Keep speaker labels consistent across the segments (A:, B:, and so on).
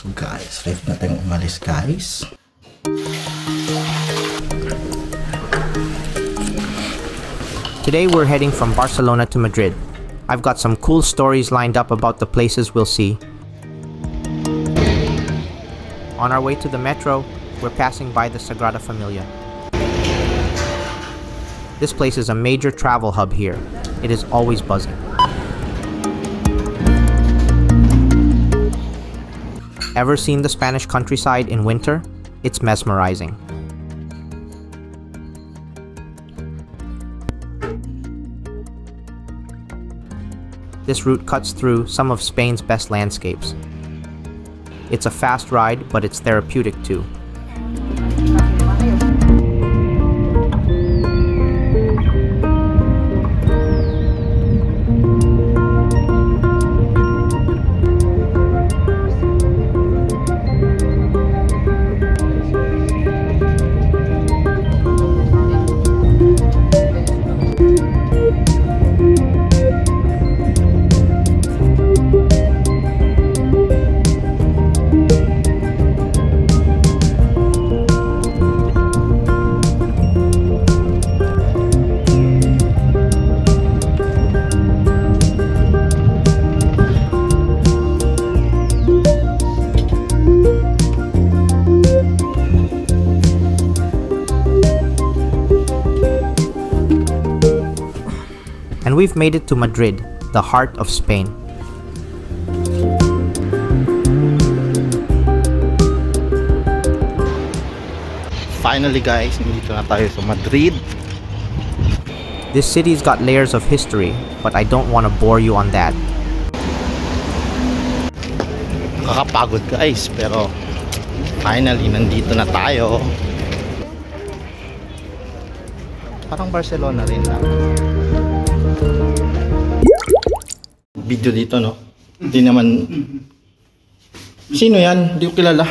A: So guys, ready na tayong umalis guys.
B: Today we're heading from Barcelona to Madrid. I've got some cool stories lined up about the places we'll see. On our way to the metro, we're passing by the Sagrada Familia. This place is a major travel hub here. It is always buzzing. Ever seen the Spanish countryside in winter? It's mesmerizing. This route cuts through some of Spain's best landscapes. It's a fast ride, but it's therapeutic too. And we've made it to Madrid, the heart of Spain.
A: Finally guys, nandito na tayo sa Madrid.
B: This city's got layers of history, but I don't want to bore you on that.
A: Nakakapagod guys, pero finally nandito na tayo. Parang Barcelona rin lang. Video dito no? Hindi naman. Sino yan? Hindi ko kilala.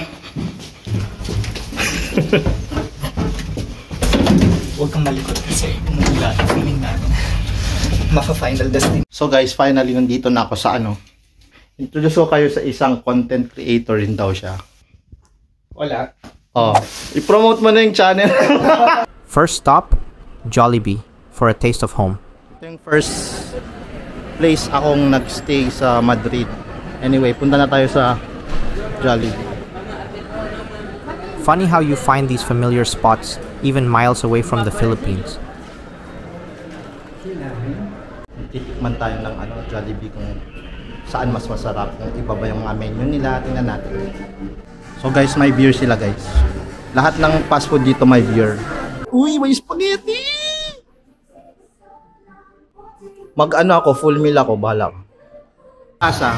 C: Huwag kang malikot kasi umula ang feeling namin. Maka-final destination.
A: So guys, finally nandito na ako sa ano. Introduce ko kayo sa isang content creator rin daw siya.
C: Wala.
A: Oh, i-promote mo na yung channel.
B: First stop, Jollibee, for a taste of home.
A: Ito yung first place akong nagstay sa Madrid. Anyway, punta na tayo sa Jollibee.
B: Funny how you find these familiar spots even miles away from the Philippines.
A: Titikman tayo ng ano, Jollibee kung saan mas masarap, kung iba ba yung mga menu nila. Tingnan natin. So guys, may beer sila guys. Lahat ng fast food dito may beer. Uy, may spaghetti! Mag-ano ako, full meal ako, bahala ko. Asa,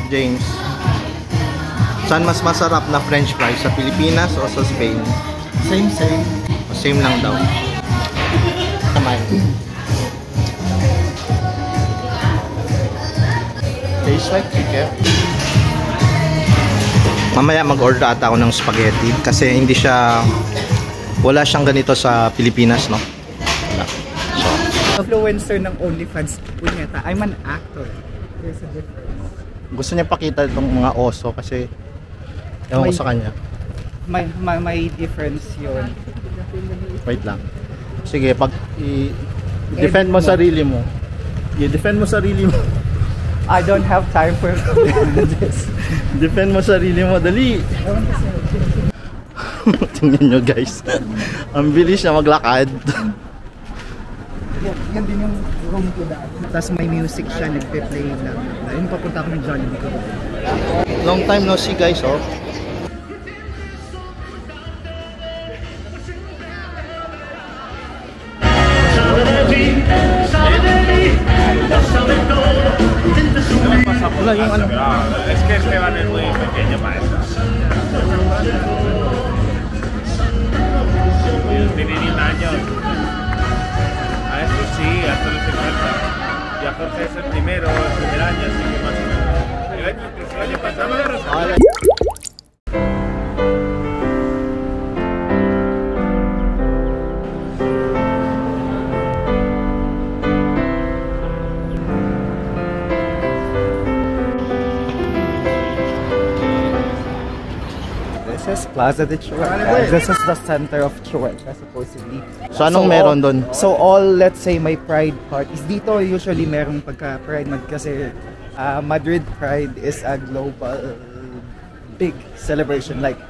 A: James, saan mas masarap na french fries? Sa Pilipinas o sa Spain?
C: Same.
A: Same lang daw. Kamay. Tastes like chicken. Mamaya mag-order ata ako ng spaghetti kasi hindi siya, wala siyang ganito sa Pilipinas, no?
C: Influencer ng OnlyFans, punyeta. I'm an actor. There's a difference.
A: Gusto niya pakita itong mga oso kasi ewan ko sa kanya.
C: May difference yun.
A: Wait lang. Sige, pag i-defend mo sarili mo. I-defend mo sarili mo.
C: I don't have time for this.
A: Defend mo sarili mo, dali. Tingnan nyo guys. Ang bilis niya maglakad.
C: Yan din yung room ko dati. Tapos may music siya, nagpe-play lang. Ayun, papunta ako ng Jollibee ko.
A: Long time no see guys, oh. Wala yung ano.
D: Es que Esteban es muy pequeño para eso. Tiene 10 años. A esto sí, a esto les encanta. Y a Jorge es el primer año, así que más o menos. El año pasado me resolvió.
C: says Plaza de Chueca. This is the center of Chueca, supposedly.
A: So anong meron doon?
C: So all, let's say, may Pride parties. Dito usually merong pagka-Pride Month kasi Madrid Pride is a global big celebration. Like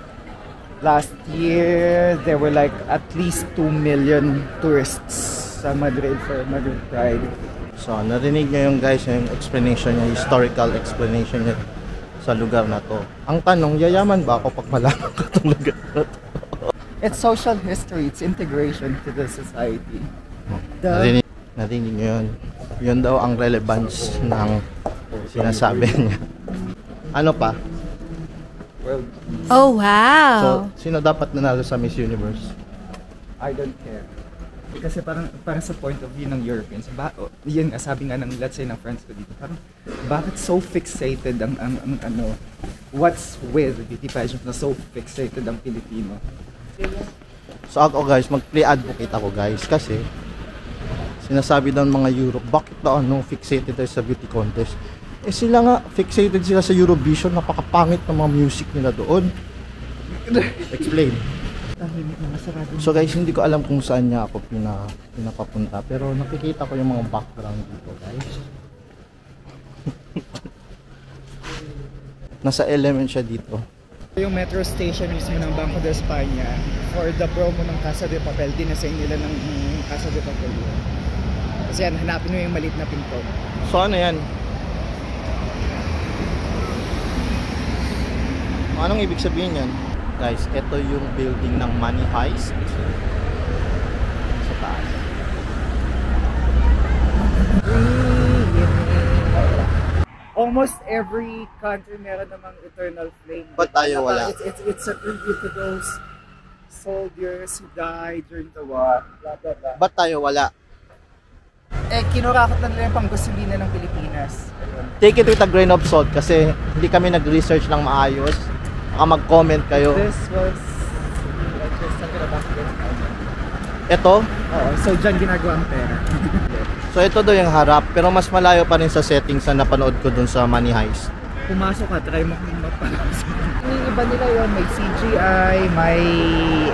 C: last year, there were like at least 2 million tourists sa Madrid for Madrid Pride.
A: So narinig niyo yung guys, yung explanation niya, historical explanation niya sa lugar na to. Ang tanong, yayaman ba ako pag malaman ko itong lugar na to?
C: It's social history, it's integration to the society.
A: Narinig niyo yun. Yun daw ang relevance ng sinasabi niya. Ano pa?
C: Well,
E: Oh, wow.
A: So, sino dapat nanalo sa Miss Universe?
C: I don't care. Kasi parang sa point of view ng Europeans, yun nga, sabi nga ng, let's say, ng friends ko dito, parang bakit so fixated ang ano, what's with beauty pageant na so fixated ang Pilipino?
A: So ako guys, mag-play advocate ako guys, kasi sinasabi daw ng mga Europe, bakit daw fixated tayo sa beauty contest? Eh sila nga, fixated sila sa Eurovision, napakapangit ng mga music nila doon. Explain. So guys, hindi ko alam kung saan niya ako pinapapunta, pero nakikita ko yung mga background dito guys. Nasa element siya dito.
C: Yung metro station mismo ng Banco de España, for the promo ng Casa de Papel, dinasign nila ng Casa de Papel. Kasi yan, hanapin mo yung maliit na pinto.
A: So ano yan? Anong ibig sabihin yan? Guys, ito yung building ng Money Heist. Sa taas.
C: Almost every country meron namang eternal flame.
A: Ba't tayo wala?
C: It's a tribute to those soldiers who died during the war. Blah, blah, blah.
A: Ba't tayo wala?
C: Eh, kinurakot na nila yung panggasolina ng Pilipinas. Ayun.
A: Take it with a grain of salt kasi hindi kami nag-research ng maayos. Baka mag-comment kayo.
C: This was
A: Ito?
C: Oo, so dyan ginagawa ang pera.
A: So ito daw yung harap, pero mas malayo pa rin sa settings na napanood ko dun sa Money Heist.
C: Pumasok ka, try mo kung mapanood. Yung iba nila yun, may CGI, may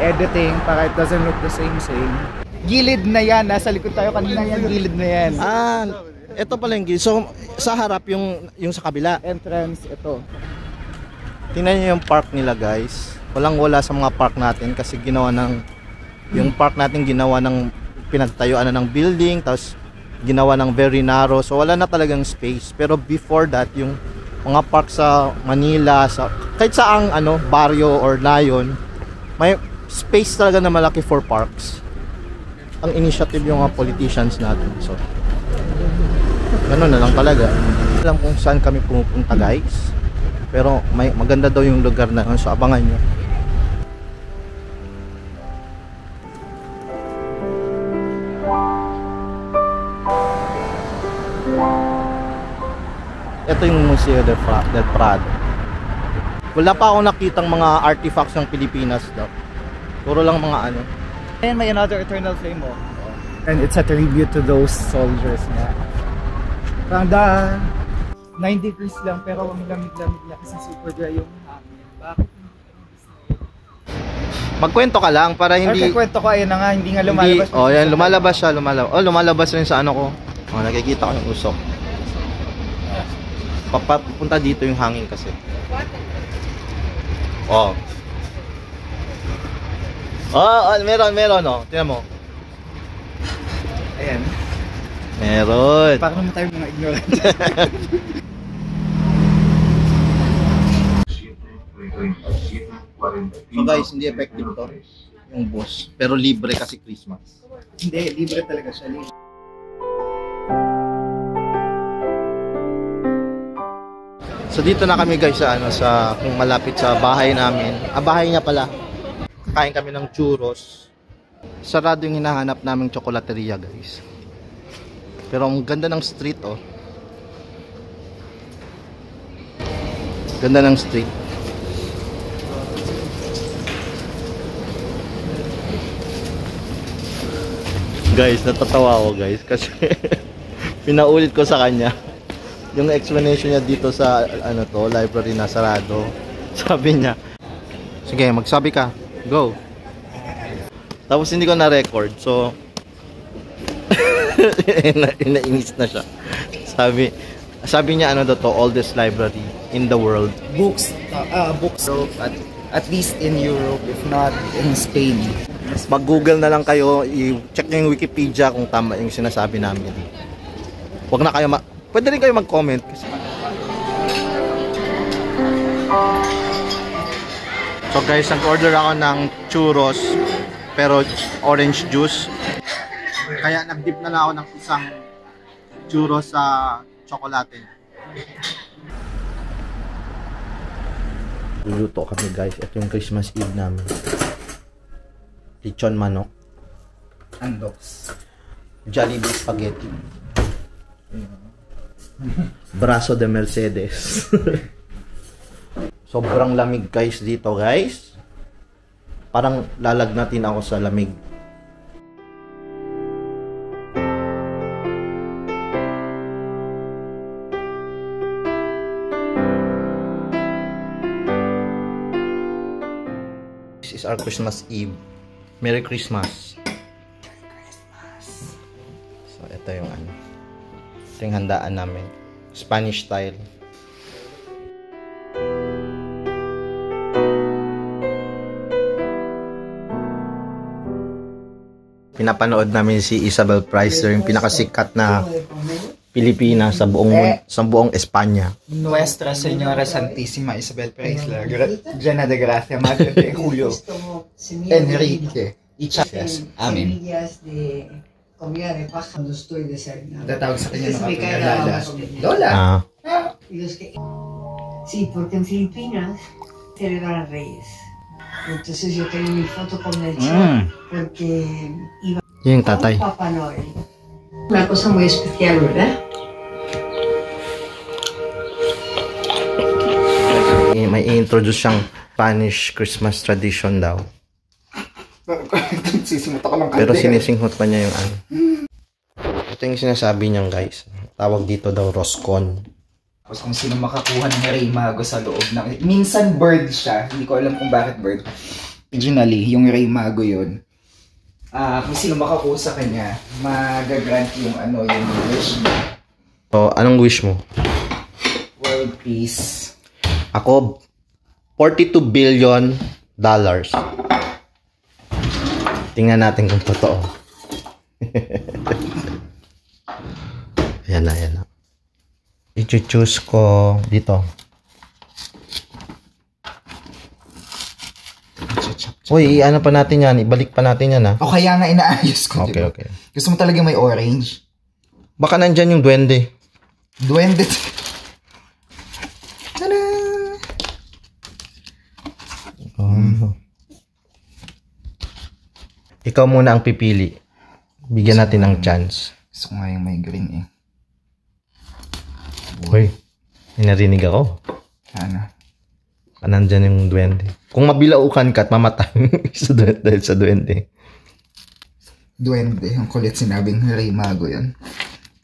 C: editing para it doesn't look the same. Gilid na yan, nasa likod tayo kanina yan, gilid na yan.
A: Ah, ito pala yung gilid. So sa harap yung sa kabila.
C: Entrance, ito.
A: Tingnan niyo yung park nila guys. Walang-wala sa mga park natin kasi yung park natin ginawa ng pinagtayuan na ng building, tapos ginawa ng very narrow. So wala na talagang space. Pero before that, yung mga park sa Manila, kahit saang barrio or layon, may space talaga na malaki for parks. Ang initiative yung mga politicians natin. So ganun na lang talaga. Alam kung saan kami pumupunta guys. Pero maganda daw yung lugar na yun, so abangan nyo. Ito yung Museo del Prado. Wala pa ako nakitang mga artifacts ng Pilipinas daw. Puro lang mga
C: And may another eternal flame mo. And it's a tribute to those soldiers na. Parang 9 degrees lang pero ang lamig-lamig niya kasi super dry yung hangin. Bakit hindi gusto?
A: Magkwento ka lang para hindi...
C: Okay, kwento ko, ayun na nga, hindi nga lumalabas.
A: Oh, yan, lumalabas siya, lumalabas rin sa ko. Oh, nakikita ko yung usok. Papunta dito yung hangin kasi. Oh. Oh, meron, oh. Tingnan mo.
C: Ayan.
A: Meron.
C: Parang naman tayo mga ignorant.
A: So guys, hindi effective to yung bus, pero libre kasi Christmas.
C: Hindi, libre talaga siya.
A: So dito na kami guys sa kung malapit sa bahay namin. Bahay niya pala. Kain kami ng churros. Sarado yung hinahanap naming chocolateria guys. Pero ang ganda ng street oh. Ganda ng street. Guys, natatawa ako guys kasi pinaulit ko sa kanya yung explanation niya dito sa library na sarado. Sabi niya, Sige, magsabi ka. Go. Tapos hindi ko na-record. So, inainis na siya. Sabi niya ano daw to, oldest library in the world.
C: Books at least in Europe, if not in Spain.
A: Mag-google na lang kayo, i-check nyo yung Wikipedia kung tama yung sinasabi namin. Huwag na kayo pwede rin kayo mag-comment kasi. So guys, nag-order ako ng churros pero orange juice. Kaya nag-dip na lang ako ng isang churros sa tsokolate. Luluto kami guys. Ito yung Christmas Eve namin. Lechon manok.
C: Andox.
A: Jollibee spaghetti. Braso de Mercedes. Sobrang lamig guys dito guys. Parang lalagnatin ako sa lamig. This is our Christmas Eve. Merry Christmas. So ito yung ano. Ito yung handaan namin. Spanish style. Pinapanood namin si Isabel Preisler, yung pinakasikat na Pilipina sa buong Espanya.
C: Nuestra Señora Santísima Isabel Preisler, llena de gracia, Madre de Julio Enrique y Chávez. Amén.
E: Comida de paja cuando estoy desayunando.
C: Tatawag sa kanya
E: Entonces me cae
C: mga
E: la
C: Lola.
E: baba.
C: Lola?
E: Y los que... Sí, porque en Filipinas celebran Reyes. Entonces yo tengo mi foto con Melchor porque iba
A: Yung
E: con
A: tatay.
E: Papá Noel. Una cosa muy especial, ¿verdad?
A: May introduce siyang Spanish Christmas tradition daw.
C: Sisimot ako ng
A: Pero sinisinghot pa niya yung ano. Ito yung sinasabi niyang guys. Tawag dito daw roscon.
C: Tapos kung sino makakuha ng Rey Mago sa loob ng... Minsan bird siya. Hindi ko alam kung bakit bird. Originally, yung Rey Mago yun. Kung sino makakuha sa kanya, magagrant yung ano, yung wish mo.
A: So, anong wish mo?
C: World peace.
A: Ako, $42 billion. Tingnan natin kung totoo. Ayan na, ayan na. I-choose ko dito. Uy, ano pa natin yan? Ibalik pa natin yan, ha?
C: O kaya nga inaayos ko.
A: Okay,
C: diba?
A: okay.
C: Gusto mo talaga may orange?
A: Baka nandyan yung duwende.
C: Duwende. Tada!
A: Oh. Ikaw muna ang pipili. Bigyan natin ng chance.
C: Gusto ko nga yung may green eh.
A: Uy, may narinig ako.
C: Ano?
A: Nandyan yung duwende. Kung mabilaukan ka at mamatay dahil sa duwende.
C: Duwende. Ang kulit sinabing Rey Mago yun.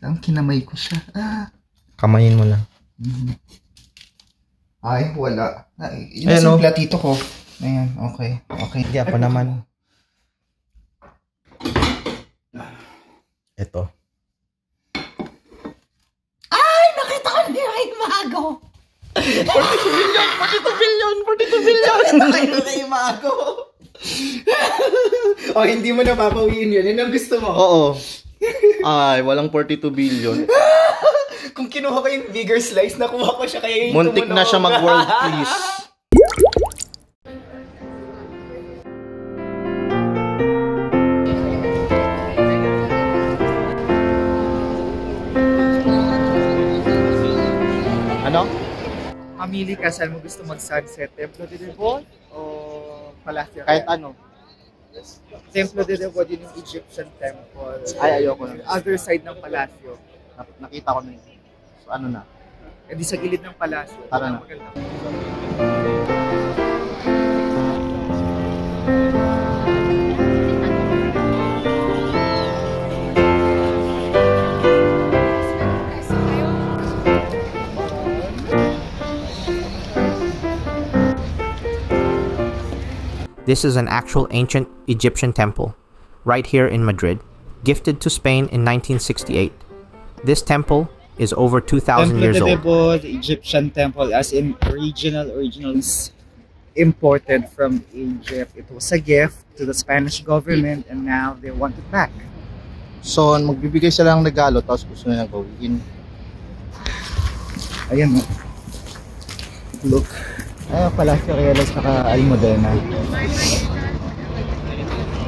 C: Ang kinamay ko siya.
A: Kamayin mo lang.
C: Ay, wala. Yun
A: Ayan,
C: yung
A: oh.
C: platito ko. Ayan, okay. Okay.
A: Hindi ako naman. Ito.
E: ¡Ay, nakita ko ni Rey Mago!
A: 42 billion!
C: Rey Mago! O, hindi mo napapawiin yun. Yun ang gusto mo.
A: Oo. Ay, walang 42 billion.
C: Kung kinuha ko yung bigger slice, nakuha ko siya kaya yung
A: Muntik na siya mag-world peace. Ano?
C: Mamili ka, saan mo gusto mag-sunset? Templo de Devon o Palacio?
A: Kahit ano.
C: Templo de Devon, yun yung Egyptian temple.
A: Ay, ayoko na.
C: Other side ng Palacio.
A: Nakita ko na yun. So, ano na?
C: E di sa gilid ng Palacio.
A: Tara na.
C: Maganda.
B: This is an actual ancient Egyptian temple, right here in Madrid, gifted to Spain in 1968. This temple is over 2,000 years
C: Templo de
B: old.
C: Debo, the Egyptian temple, as in original is imported from Egypt. It was a gift to the Spanish government and now they want it back.
A: So, magbibigay sila ng regalo tapos gusto nila gawin.
C: Ayan mo. Look. Ayan pala, Reales saka Almudena.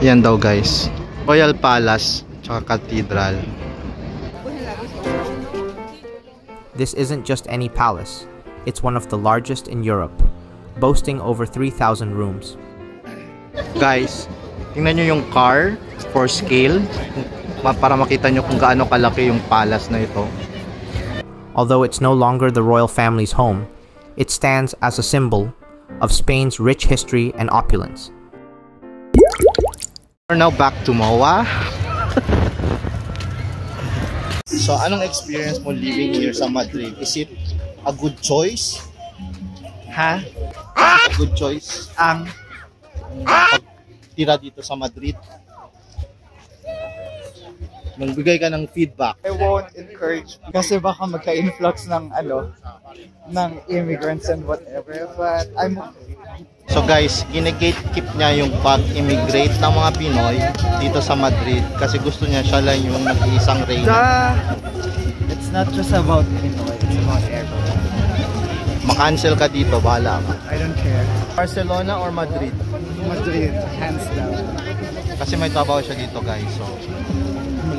A: Yan daw guys. Royal Palace tsaka Cathedral.
B: This isn't just any palace. It's one of the largest in Europe, boasting over 3,000 rooms.
A: Guys, tingnan nyo yung car for scale para makita nyo kung gaano kalaki yung palace na ito.
B: Although it's no longer the royal family's home, it stands as a symbol of Spain's rich history and opulence.
A: We're now back to MOA. So, anong experience mo living here sa Madrid? Is it a good choice?
C: Ha?
A: A good choice ang pagtira dito sa Madrid? Magbigay ka ng feedback.
C: I won't encourage kasi baka magka-influx ng ng immigrants and whatever, but I'm
A: So guys, gine-gatekeep niya yung pag-immigrate ng mga Pinoy dito sa Madrid kasi gusto niya siya lang yung nag-iisang reyna.
C: It's not just about Pinoy, it's about everyone.
A: Makancel ka dito, bahala ka.
C: I don't care.
A: Barcelona or Madrid?
C: Madrid, hands down.
A: Kasi may trabaho siya dito guys, so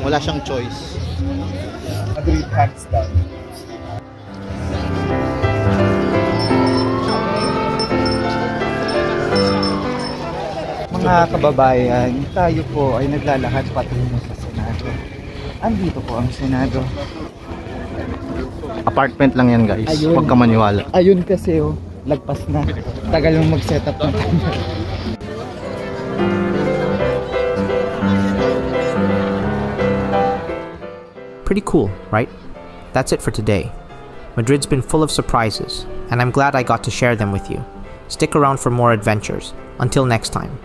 A: wala siyang choice.
C: Madrid, hands down. Mga kababayan, tayo po ay naglalakad patungo sa Senado. Andito po ang Senado.
A: Apartment lang yan guys,
C: Ayun.
A: huwag ka maniwala.
C: Ayun kasi lagpas na. Tagal mong mag-setup ng camera.
B: Pretty cool, right? That's it for today. Madrid's been full of surprises, and I'm glad I got to share them with you. Stick around for more adventures. Until next time.